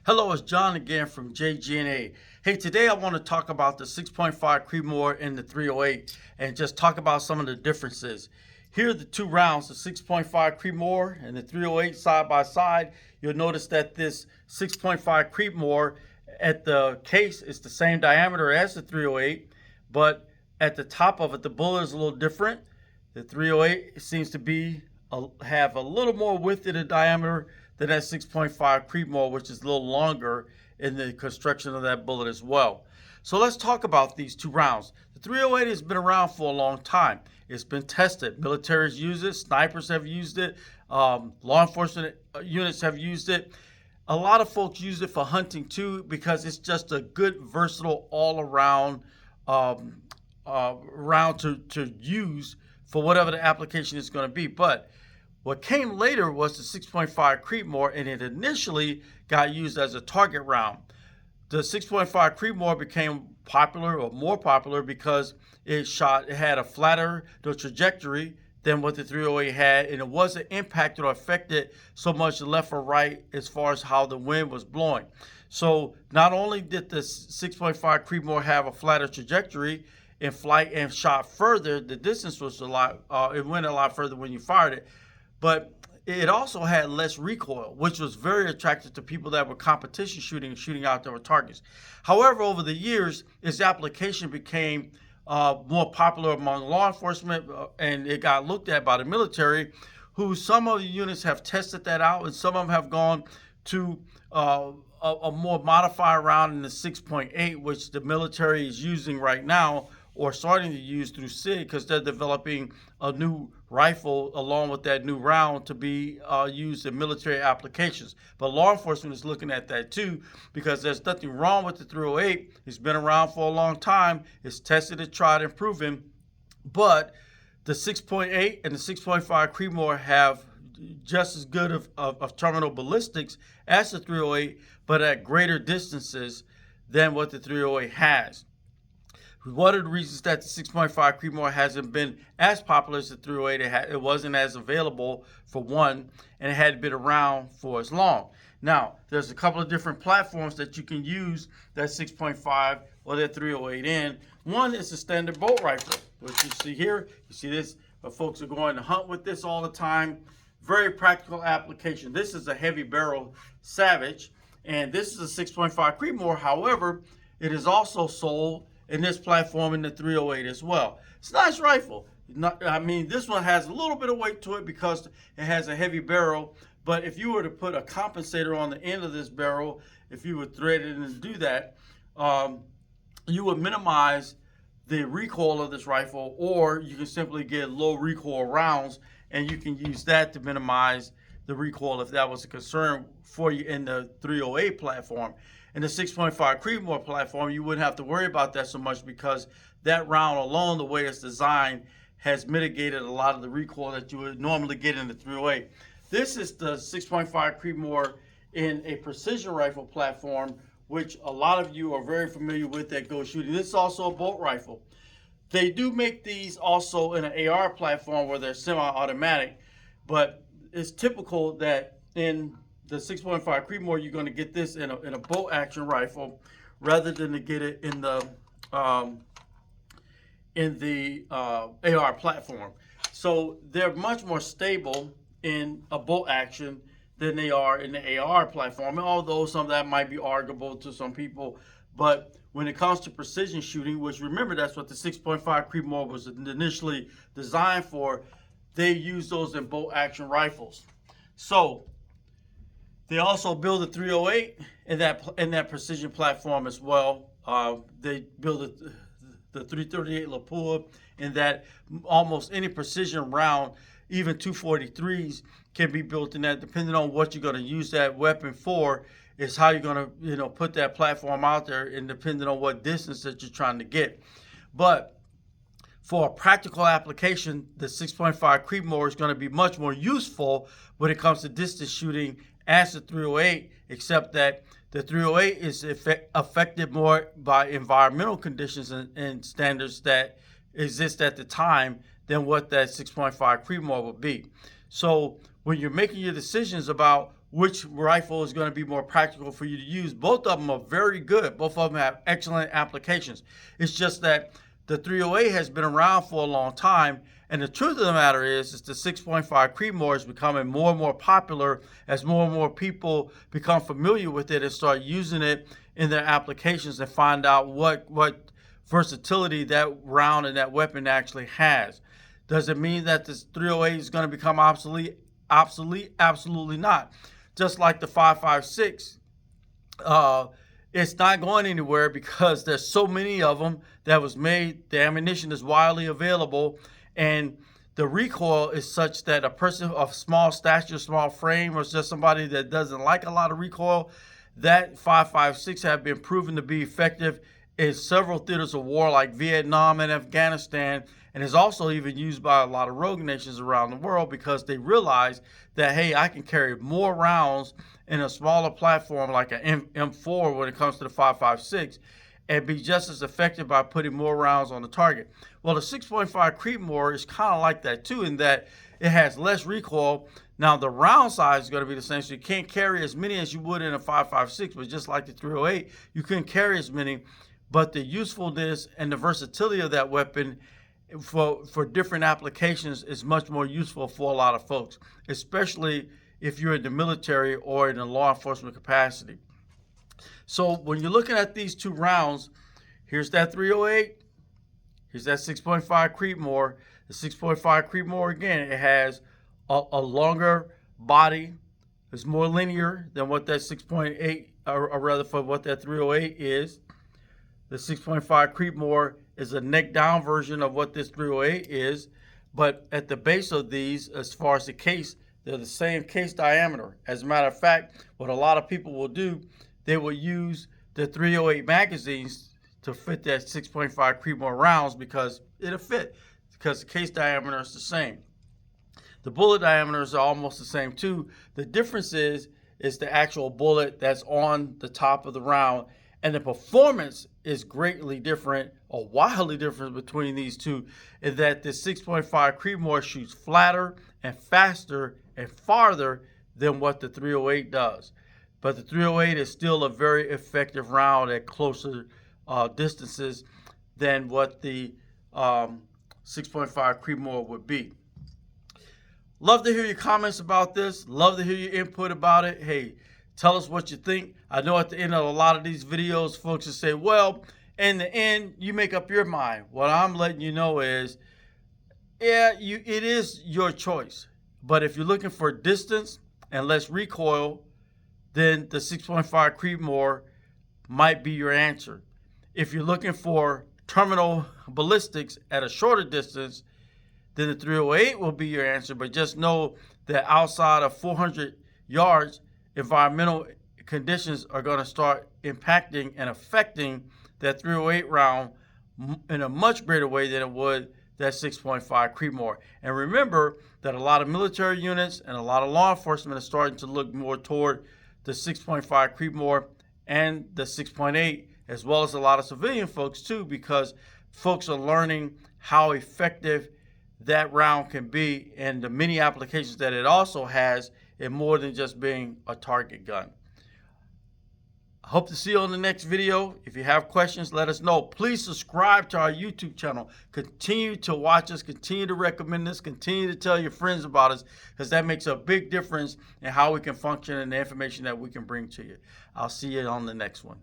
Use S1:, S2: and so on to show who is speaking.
S1: Hello, it's John again from JG&A. Hey, today I want to talk about the 6.5 Creedmoor and the 308 and just talk about some of the differences. Here are the two rounds, the 6.5 Creedmoor and the 308 side by side. You'll notice that this 6.5 Creedmoor at the case is the same diameter as the 308, but at the top of it, the bullet is a little different. The 308 seems to have a little more width in the diameter than that 6.5 Creedmoor, which is a little longer in the construction of that bullet as well. So let's talk about these two rounds. The 308 has been around for a long time. It's been tested. Militaries use it. Snipers have used it. Law enforcement units have used it. A lot of folks use it for hunting too because it's just a good, versatile, all-around round to use for whatever the application is going to be. But what came later was the 6.5 Creedmoor, and it initially got used as a target round. The 6.5 Creedmoor became popular or more popular because it had a flatter trajectory than what the 308 had, and it wasn't impacted or affected so much left or right as far as how the wind was blowing. So not only did the 6.5 Creedmoor have a flatter trajectory in flight and shot further, the distance was it went a lot further when you fired it, but it also had less recoil, which was very attractive to people that were competition shooting out there with targets. However, over the years, its application became more popular among law enforcement, and it got looked at by the military, who some of the units have tested that out, and some of them have gone to a more modified round in the 6.8, which the military is using right now, or starting to use through SIG, because they're developing a new rifle along with that new round to be used in military applications. But law enforcement is looking at that too, because there's nothing wrong with the 308. It's been around for a long time. It's tested and tried and proven. But the 6.8 and the 6.5 Creedmoor have just as good of terminal ballistics as the 308, but at greater distances than what the 308 has. One of the reasons that the 6.5 Creedmoor hasn't been as popular as the 308, it wasn't as available for one, and it hadn't been around for as long. Now, there's a couple of different platforms that you can use that 6.5 or that 308 in. One is a standard bolt rifle, which you see here. You see this, folks are going to hunt with this all the time. Very practical application. This is a heavy barrel Savage, and this is a 6.5 Creedmoor. However, it is also sold in this platform in the 308 as well. It's a nice rifle. This one has a little bit of weight to it because it has a heavy barrel, but if you were to put a compensator on the end of this barrel, if you would thread it and do that, you would minimize the recoil of this rifle, or you can simply get low recoil rounds, and you can use that to minimize the recoil if that was a concern for you in the 308 platform. In the 6.5 Creedmoor platform, you wouldn't have to worry about that so much because that round alone, the way it's designed, has mitigated a lot of the recoil that you would normally get in the 308. This is the 6.5 Creedmoor in a precision rifle platform, which a lot of you are very familiar with that go shooting. This is also a bolt rifle. They do make these also in an AR platform where they're semi-automatic, but it's typical that in the 6.5 Creedmoor, you're going to get this in a bolt action rifle rather than to get it in the AR platform. So they're much more stable in a bolt action than they are in the AR platform, although some of that might be arguable to some people. But when it comes to precision shooting, which remember that's what the 6.5 Creedmoor was initially designed for, they use those in bolt action rifles. So they also build a 308 in that precision platform as well. They build the 338 Lapua in that almost any precision round, even 243s, can be built in that. Depending on what you're going to use that weapon for, is how you're going to put that platform out there, and depending on what distance that you're trying to get. But for a practical application, the 6.5 Creedmoor is going to be much more useful when it comes to distance shooting as the 308, except that the 308 is affected more by environmental conditions and standards that exist at the time than what that 6.5 Creedmoor would be. So when you're making your decisions about which rifle is going to be more practical for you to use. Both of them are very good. Both of them have excellent applications. It's just that the 308 has been around for a long time, and the truth of the matter is the 6.5 Creedmoor is becoming more and more popular as more and more people become familiar with it and start using it in their applications and find out what versatility that round and that weapon actually has. Does it mean that this 308 is going to become obsolete? Absolutely not. Just like the 5.56, it's not going anywhere because there's so many of them that was made. The ammunition is widely available, and the recoil is such that a person of small stature, small frame, or just somebody that doesn't like a lot of recoil, that 5.56 have been proven to be effective in several theaters of war like Vietnam and Afghanistan, and is also even used by a lot of rogue nations around the world because they realize that, hey, I can carry more rounds in a smaller platform like an M4 when it comes to the 5.56 and be just as effective by putting more rounds on the target. Well, the 6.5 Creedmoor is kind of like that too, in that it has less recoil. Now, the round size is going to be the same, so you can't carry as many as you would in a 5.56, but just like the 308, you couldn't carry as many. But the usefulness and the versatility of that weapon for different applications is much more useful for a lot of folks, especially if you're in the military or in a law enforcement capacity. So when you're looking at these two rounds, here's that 308, here's that 6.5 Creedmoor. The 6.5 Creedmoor, again, it has a longer body. It's more linear than what that 6.8, or rather for what that 308 is. The 6.5 Creedmoor is a neck down version of what this 308 is, but at the base of these, as far as the case, they're the same case diameter. As a matter of fact, what a lot of people will do, they will use the 308 magazines to fit that 6.5 Creedmoor rounds because it'll fit, because the case diameter is the same. The bullet diameters are almost the same too. The difference is the actual bullet that's on the top of the round, and the performance is greatly different or wildly different between these two, in that the 6.5 Creedmoor shoots flatter and faster and farther than what the 308 does. But the 308 is still a very effective round at closer distances than what the 6.5 Creedmoor would be. Love to hear your comments about this. Love to hear your input about it. Hey, tell us what you think. I know at the end of a lot of these videos, folks will say, well, in the end, you make up your mind. What I'm letting you know is, yeah, it is your choice. But if you're looking for distance and less recoil, then the 6.5 Creedmoor might be your answer. If you're looking for terminal ballistics at a shorter distance, then the 308 will be your answer. But just know that outside of 400 yards, environmental conditions are going to start impacting and affecting that 308 round in a much greater way than it would that 6.5 Creedmoor. And remember that a lot of military units and a lot of law enforcement are starting to look more toward the 6.5 Creedmoor and the 6.8, as well as a lot of civilian folks too, because folks are learning how effective that round can be and the many applications that it also has in more than just being a target gun. I hope to see you on the next video. If you have questions, let us know. Please subscribe to our YouTube channel. Continue to watch us, continue to recommend us, continue to tell your friends about us, because that makes a big difference in how we can function and the information that we can bring to you. I'll see you on the next one.